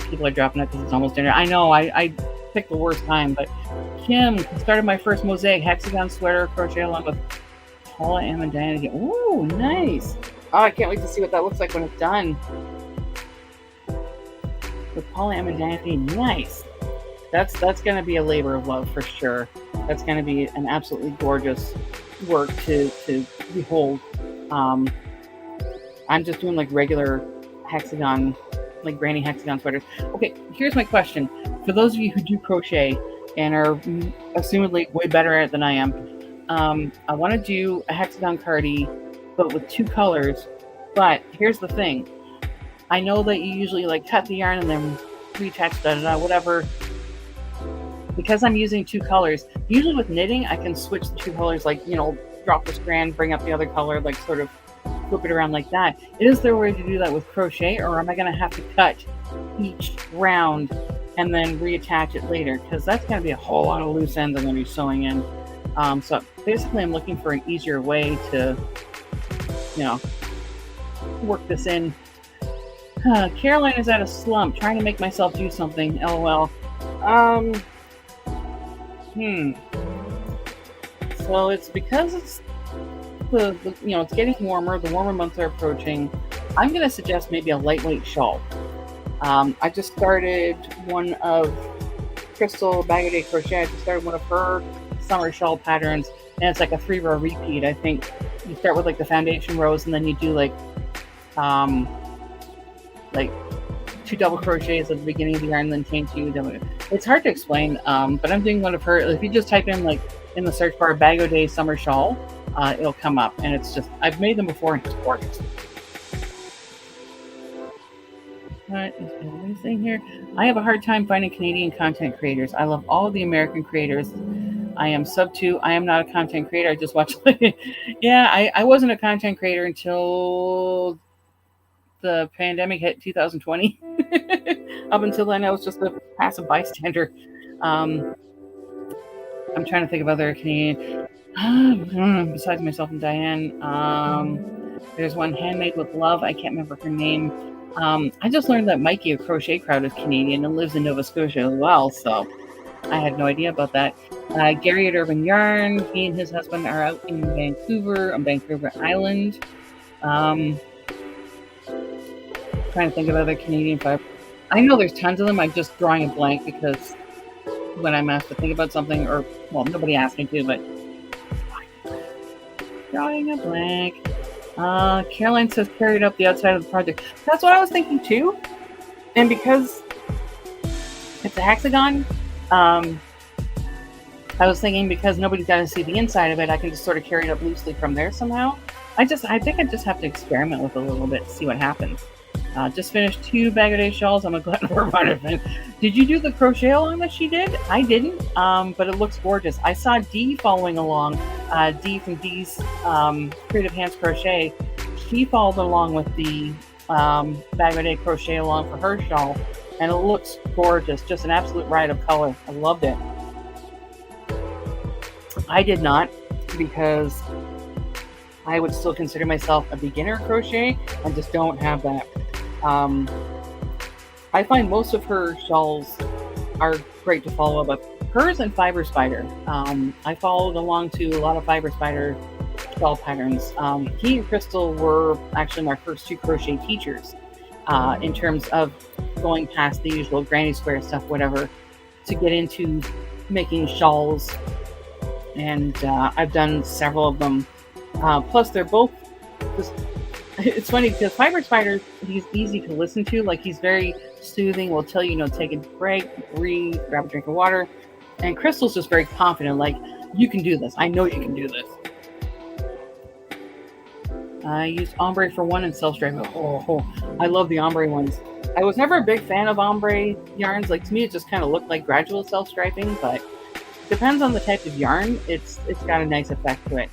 people are dropping it because it's almost dinner. I know, I picked the worst time, but Kim started my first mosaic hexagon sweater crochet along with Paula, Em, and Diana again. Ooh, nice. Oh, I can't wait to see what that looks like when it's done. With Paula, Em, and Diana, nice. That's going to be a labor of love for sure. That's going to be an absolutely gorgeous work to behold. I'm just doing like regular hexagon, like granny hexagon sweaters. Okay, here's my question. For those of you who do crochet and are assumedly way better at it than I am, I want to do a hexagon cardi, but with 2 colors. But here's the thing. I know that you usually like cut the yarn and then reattach, whatever. Because I'm using 2 colors, usually with knitting, I can switch the 2 colors, like, drop the strand, bring up the other color, like sort of flip it around like that. Is there a way to do that with crochet, or am I going to have to cut each round and then reattach it later? Because that's going to be a whole lot of loose ends I'm going to be sewing in. So basically I'm looking for an easier way to, work this in. Caroline is at a slump, trying to make myself do something, LOL. So it's because it's it's getting warmer. The warmer months are approaching. I'm going to suggest maybe a lightweight shawl. I just started one of Crystal Bag of Day Crochet. I just started one of her summer shawl patterns, and it's like a 3-row repeat. I think you start with like the foundation rows, and then you do like 2 double crochets at the beginning of the yarn, then chain 2 double. It's hard to explain, but I'm doing one of her. If you just type in like in the search bar Bag of Day summer shawl, it'll come up, and it's just, I've made them before and it's gorgeous. What is everybody saying here? I have a hard time finding Canadian content creators. I love all the American creators. I am sub 2. I am not a content creator. I just watch. Yeah, I wasn't a content creator until the pandemic hit 2020. Up until then, I was just a passive bystander. I'm trying to think of other Canadian. Besides myself and Diane, there's one handmade with love. I can't remember her name. I just learned that Mikey of Crochet Crowd is Canadian and lives in Nova Scotia as well, so I had no idea about that. Gary at Urban Yarn, he and his husband are out in Vancouver, on Vancouver Island. Trying to think of other Canadian fiber. I know there's tons of them. I'm just drawing a blank because when I'm asked to think about something, or, well, nobody asked me to, but drawing a blank. Caroline says carried up the outside of the project. That's what I was thinking too. And because it's a hexagon, I was thinking because nobody's got to see the inside of it, I can just sort of carry it up loosely from there somehow. I think I just have to experiment with it a little bit to see what happens. Just finished 2 Bag-O-Day shawls. I'm glad we're about it. Did you do the crochet along that she did? I didn't, but it looks gorgeous. I saw Dee following along. Dee from Dee's Creative Hands Crochet. She followed along with the Bag-O-Day crochet along for her shawl, and it looks gorgeous. Just an absolute riot of color. I loved it. I did not, because I would still consider myself a beginner crochet and just don't have that. I find most of her shawls are great to follow up with. Hers and Fiber Spider. I followed along to a lot of Fiber Spider shawl patterns. He and Crystal were actually my first 2 crochet teachers in terms of going past the usual granny square stuff, whatever, to get into making shawls. And I've done several of them. Plus, they're both just... It's funny because Fiber Spider, he's easy to listen to. Like, he's very soothing. Will tell you, take a break, breathe, grab a drink of water. And Crystal's just very confident. Like, you can do this. I know you can do this. I used ombre for one and self-striping. I love the ombre ones. I was never a big fan of ombre yarns. Like, to me, it just kind of looked like gradual self-striping. But it depends on the type of yarn. It's got a nice effect to it.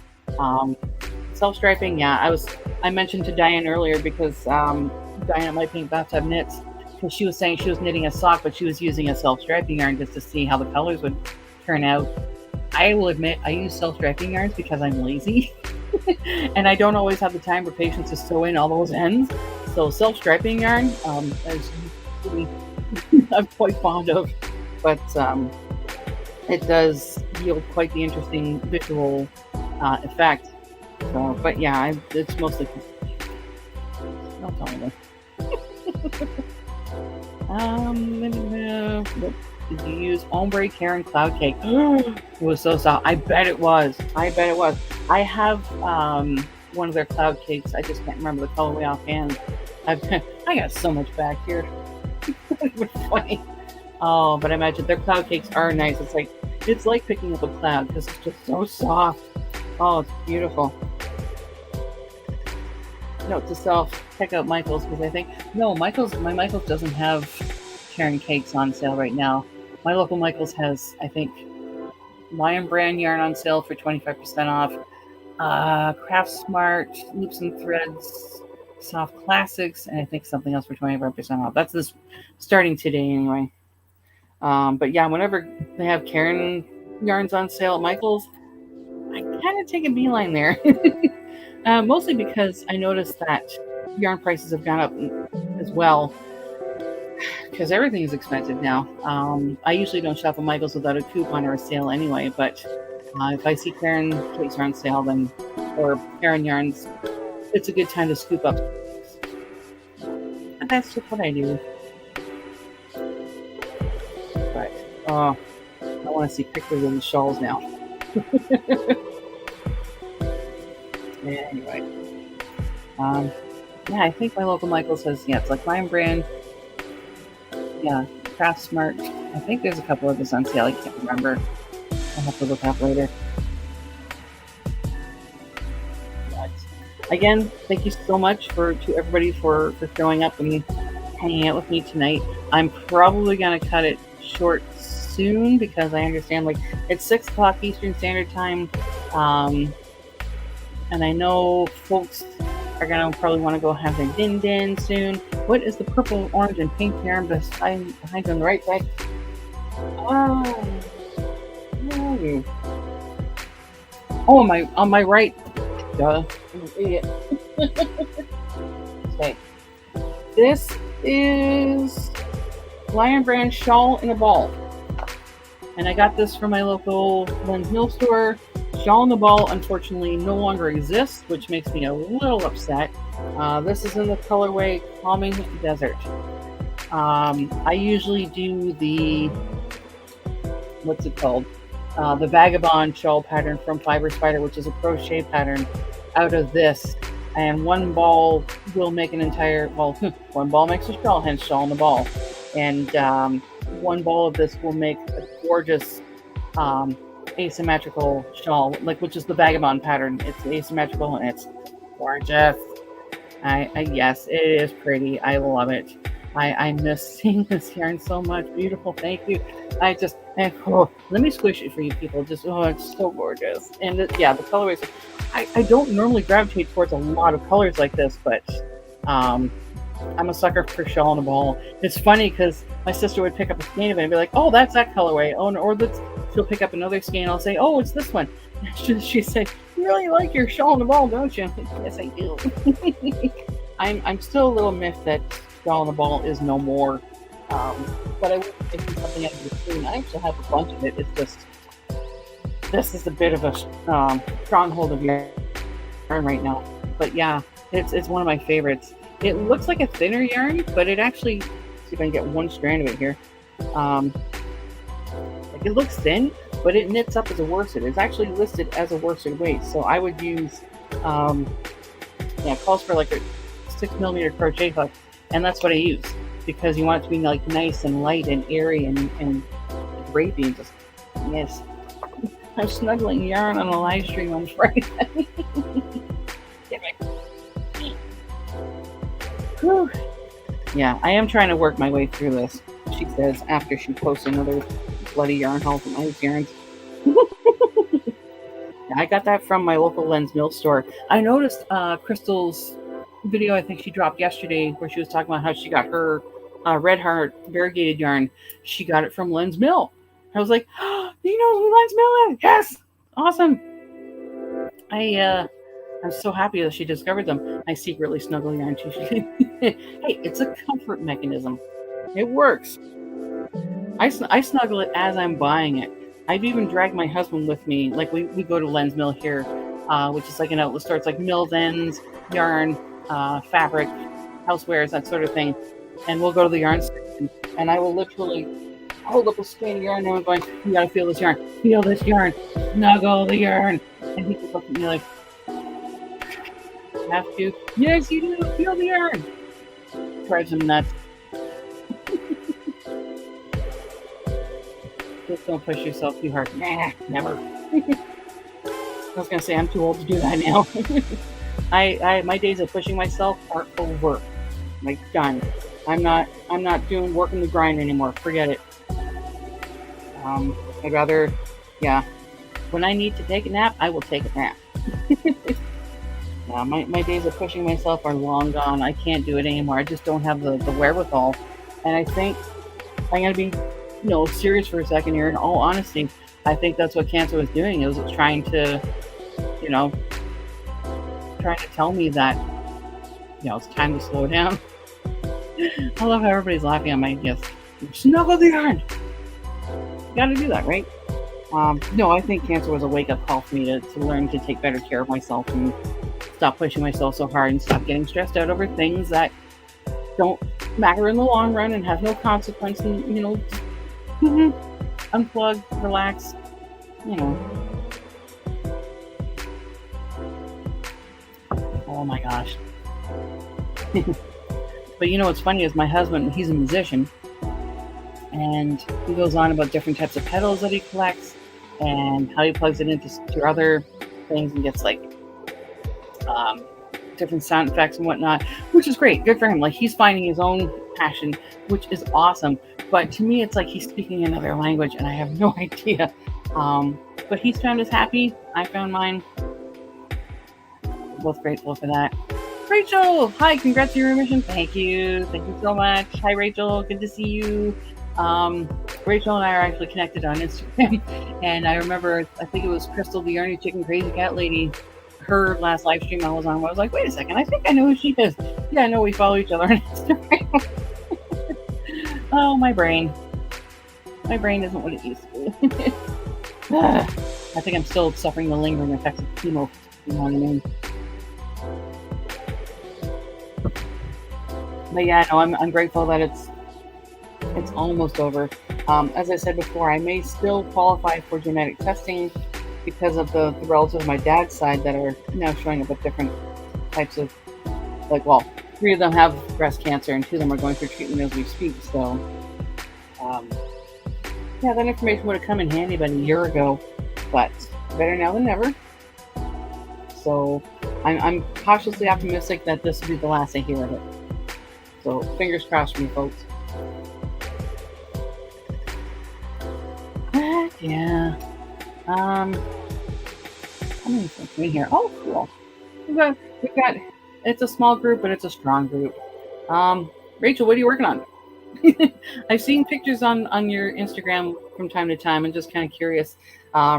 Self-striping, yeah. I mentioned to Diane earlier because Diane at My Pink Bathtub Knits, because she was saying she was knitting a sock, but she was using a self-striping yarn just to see how the colors would turn out. I will admit I use self-striping yarns because I'm lazy and I don't always have the time or patience to sew in all those ends. So self-striping yarn is really I'm quite fond of, but it does yield quite the interesting visual effect. So, but yeah, it's mostly not telling me. Did you use ombre Karen cloud cake? It was so soft. I bet it was. I have one of their cloud cakes. I just can't remember the colorway offhand. I got so much back here. It's funny. Oh, but I imagine their cloud cakes are nice. It's like picking up a cloud because it's just so soft. Oh, it's beautiful. Note to self, check out Michael's, because I think my Michael's doesn't have Karen cakes on sale right now. My local Michael's has, I think, Lion brand yarn on sale for 25% off. Craft Smart, Loops and Threads, Soft Classics, and I think something else for 25% off. That's this starting today anyway. But yeah, whenever they have Karen yarns on sale at Michael's, I kind of take a beeline there. Mostly because I noticed that yarn prices have gone up as well, because everything is expensive now. I usually don't shop at Michael's without a coupon or a sale anyway, but if I see Karen cakes are on sale, or Karen yarns, it's a good time to scoop up. And that's just what I do. But I want to see pictures of the shawls now. Anyway, yeah, I think my local Michael's says, it's like Lion brand. Yeah, Craft Smart. I think there's a couple of this on sale. I can't remember. I'll have to look up later. But again, thank you so much to everybody for showing up and hanging out with me tonight. I'm probably going to cut it short soon because I understand it's 6 o'clock Eastern Standard Time. And I know folks are going to probably want to go have their din soon. What is the purple, orange, and pink yarn behind on the right side? Oh, on my right. Duh. I'm an idiot. Okay. This is Lion Brand Shawl in a Ball. And I got this from my local Lens Mill store. Shawl in the Ball, unfortunately, no longer exists, which makes me a little upset. This is in the colorway Calming Desert. I usually do the, what's it called? The Vagabond shawl pattern from Fiber Spider, which is a crochet pattern out of this. And one ball will make an entire, well, one ball makes a shawl, hence Shawl in the Ball. And one ball of this will make a gorgeous asymmetrical shawl, like, which is the Vagabond pattern. It's asymmetrical and it's gorgeous. Yes, it is pretty. I love it. I miss seeing this yarn so much. Beautiful. Thank you. Let me squish it for you people. Just, it's so gorgeous. And yeah, the colorways. I don't normally gravitate towards a lot of colors like this, but I'm a sucker for Shawl in a Ball. It's funny because my sister would pick up a skein of it and be like, oh, that's that colorway. Oh, or she'll pick up another skein. I'll say, oh, it's this one. She'd say, you really like your Shawl in a Ball, don't you? Yes, I do. I'm still a little miffed that Shawl in a Ball is no more. But I would make something out of the screen. I actually have a bunch of it. It's just, this is a bit of a stronghold of yarn right now. But yeah, it's one of my favorites. It looks like a thinner yarn, but it actually, see if I can get one strand of it here. Like, it looks thin, but it knits up as a worsted. It's actually listed as a worsted weight. So I would use, it calls for like a 6mm crochet hook, and that's what I use because you want it to be like nice and light and airy and drapey and just, yes. I'm snuggling yarn on a live stream on Friday. Yeah, I am trying to work my way through this, she says, after she posts another bloody yarn haul from Ice Yarns. I got that from my local Lens Mill store. I noticed Crystal's video, I think she dropped yesterday, where she was talking about how she got her Red Heart variegated yarn. She got it from Lens Mill. I was like, oh, you know who Lens Mill is? Yes! Awesome! I'm so happy that she discovered them. I secretly snuggle yarn too. Hey, it's a comfort mechanism. It works. I snuggle it as I'm buying it. I've even dragged my husband with me. Like, we go to Lens Mill here, which is like an outlet store. It's like Mills Ends, yarn, fabric, housewares, that sort of thing. And we'll go to the yarn section, and I will literally hold up a skein of yarn and I'm going, you gotta feel this yarn. Feel this yarn. Snuggle the yarn. And he just looks at me like, have to? Yes, you do. Feel the yarn. Drives him nuts. Just don't push yourself too hard. Nah, never. I was gonna say I'm too old to do that now. My days of pushing myself are over. Like, done. I'm not working the grind anymore. Forget it. I'd rather, yeah. When I need to take a nap, I will take a nap. My days of pushing myself are long gone. I can't do it anymore. I just don't have the wherewithal. And I think I'm going to be, serious for a second here. In all honesty, I think that's what cancer was doing. It was trying to tell me that, it's time to slow down. I love how everybody's laughing at my snuggle the yarn. You got to do that, right? No, I think cancer was a wake-up call for me to learn to take better care of myself and stop pushing myself so hard and stop getting stressed out over things that don't matter in the long run and have no consequence. And, unplug, relax, Oh my gosh. But what's funny is my husband, he's a musician, and he goes on about different types of pedals that he collects and how he plugs it into other things and gets like different sound effects and whatnot, which is great. Good for him. Like, he's finding his own passion, which is awesome. But to me, it's like he's speaking another language and I have no idea. But he's found his happy. I found mine. Both grateful for that. Rachel, hi, congrats on your remission. Thank you so much. Hi, Rachel, good to see you. Rachel and I are actually connected on Instagram, and I remember, I think it was Crystal, the Ernie Chicken Crazy Cat lady, her last live stream I was on, I was like, wait a second, I think I know who she is. Yeah, I know we follow each other on Instagram. Oh, my brain. My brain isn't what it used to be. I think I'm still suffering the lingering effects of chemo. You know what I mean? But yeah, no, I'm grateful that it's almost over. As I said before, I may still qualify for genetic testing because of the relatives of my dad's side that are now showing up with different types of, like, well, 3 of them have breast cancer and 2 of them are going through treatment as we speak. So, yeah, that information would have come in handy about a year ago, but better now than never. So I'm cautiously optimistic that this will be the last I hear of it. So fingers crossed for you folks. Yeah. How many folks in here? Oh, cool. We've got. It's a small group, but it's a strong group. Rachel, what are you working on? I've seen pictures on your Instagram from time to time, and just kind of curious.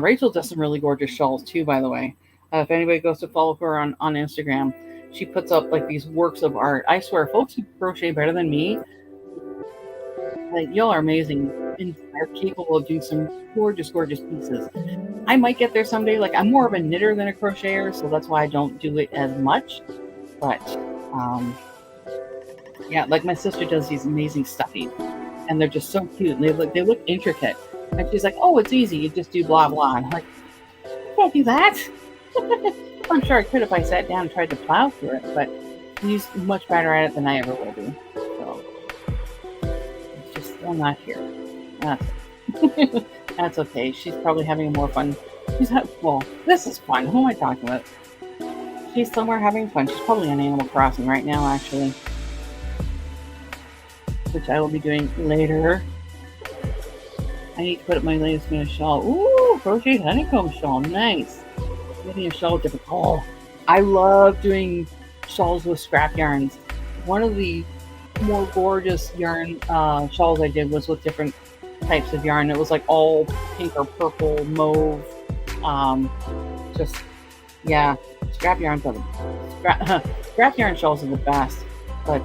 Rachel does some really gorgeous shawls too, by the way. If anybody goes to follow her on Instagram, she puts up like these works of art. I swear, folks who crochet better than me, like, y'all are amazing and are capable of doing some gorgeous, gorgeous pieces. I might get there someday. Like, I'm more of a knitter than a crocheter, so that's why I don't do it as much. But yeah, like my sister does these amazing stuffing, and they're just so cute, and they look intricate. And she's like, "Oh, it's easy. You just do blah blah." And I'm like, "I can't do that." I'm sure I could if I sat down and tried to plow through it, but she's much better at it than I ever will be. So it's just still not here. That's okay. She's probably having more fun. Well, this is fun. Who am I talking about? She's somewhere having fun. She's probably on Animal Crossing right now, actually, which I will be doing later. I need to put up my latest new shawl. Ooh, crocheted honeycomb shawl. Nice. Getting a shawl with different. Oh, I love doing shawls with scrap yarns. One of the more gorgeous yarn shawls I did was with different types of yarn. It was like all pink or purple, mauve. Just, yeah, scrap yarns are scrap yarn shawls are the best. But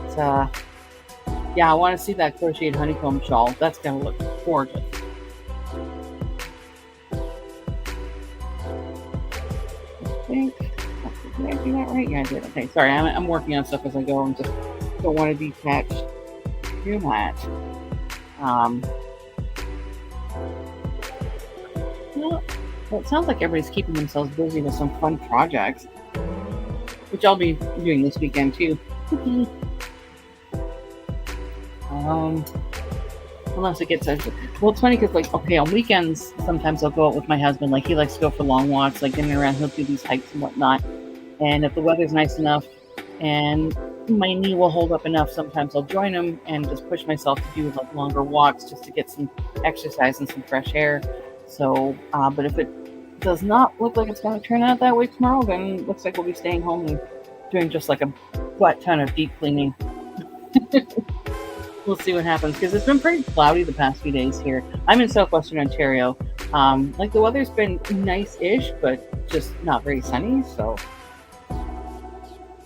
yeah, I want to see that crocheted honeycomb shawl. That's gonna look gorgeous. Did I do that right? Yeah, I did. Okay, sorry, I'm working on stuff as I go and just don't want to detach too much. Well, it sounds like everybody's keeping themselves busy with some fun projects, which I'll be doing this weekend too. Unless it gets well, it's funny because, like, okay, on weekends sometimes I'll go out with my husband. Like, he likes to go for long walks, like getting around. He'll do these hikes and whatnot. And if the weather's nice enough and my knee will hold up enough, sometimes I'll join him and just push myself to do like longer walks just to get some exercise and some fresh air. So, but if it does not look like it's going to turn out that way tomorrow, then it looks like we'll be staying home and doing just like a butt ton of deep cleaning. We'll see what happens, because it's been pretty cloudy the past few days here. I'm in southwestern Ontario. Like, the weather's been nice-ish, but just not very sunny. So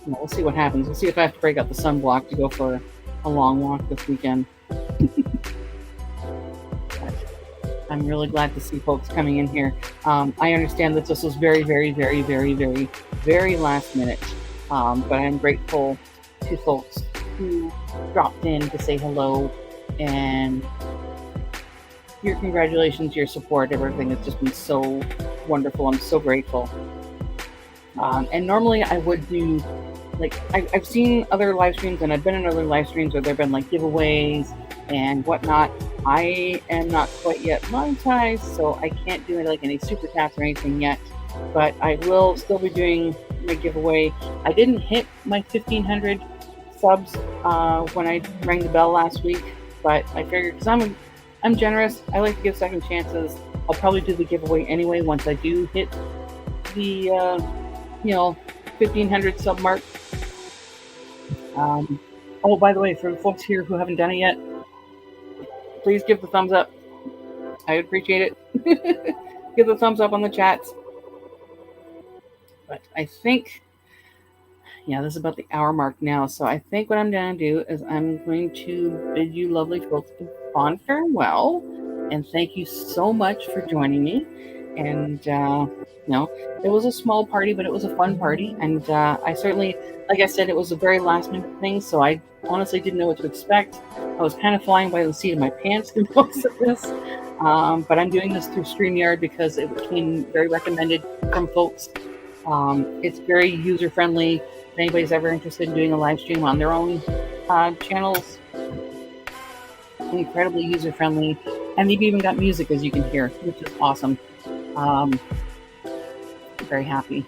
we'll see what happens. We'll see if I have to break out the sunblock to go for a long walk this weekend. I'm really glad to see folks coming in here. I understand that this was very, very, very, very, very, very last minute. But I'm grateful to folks who dropped in to say hello, and your congratulations, your support, everything has just been so wonderful. I'm so grateful. And normally I would do, like, I've seen other live streams, and I've been in other live streams where there have been like giveaways and whatnot. I am not quite yet monetized, so I can't do like any super chats or anything yet, but I will still be doing my giveaway. I didn't hit my 1,500 subs when I rang the bell last week, but I figured, because I'm generous, I like to give second chances. I'll probably do the giveaway anyway once I do hit the 1,500 sub mark. Oh, by the way, for the folks here who haven't done it yet, please give the thumbs up. I would appreciate it. Give the thumbs up on the chats. But I think, yeah, this is about the hour mark now. So I think what I'm going to do is I'm going to bid you lovely folks a fond farewell. And thank you so much for joining me. And, it was a small party, but it was a fun party. And I certainly, like I said, it was a very last minute thing. So I honestly didn't know what to expect. I was kind of flying by the seat of my pants through most of this. But I'm doing this through StreamYard because it became very recommended from folks. It's very user-friendly. If anybody's ever interested in doing a live stream on their own channels, incredibly user-friendly. And they've even got music, as you can hear, which is awesome. Very happy.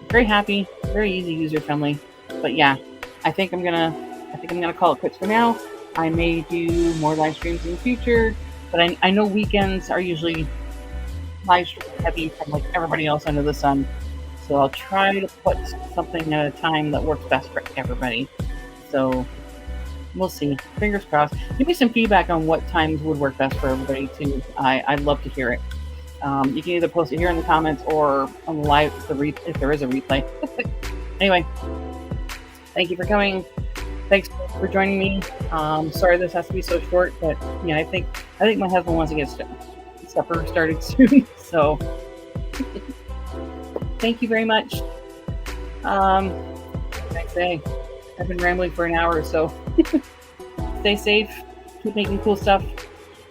Very happy. Very easy, user-friendly. But yeah, I think I'm gonna call it quits for now. I may do more live streams in the future, but I know weekends are usually live stream heavy from like everybody else under the sun. So I'll try to put something at a time that works best for everybody. So we'll see. Fingers crossed. Give me some feedback on what times would work best for everybody too. I'd love to hear it. You can either post it here in the comments or on the live if there is a replay. Anyway, thank you for coming. Thanks for joining me. Sorry this has to be so short, but yeah, I think my husband wants to get supper started soon. So thank you very much. What can I say? I've been rambling for an hour or so. Stay safe. Keep making cool stuff.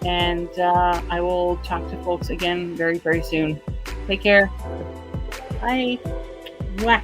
And I will talk to folks again very, very soon. Take care. Bye. Mwah.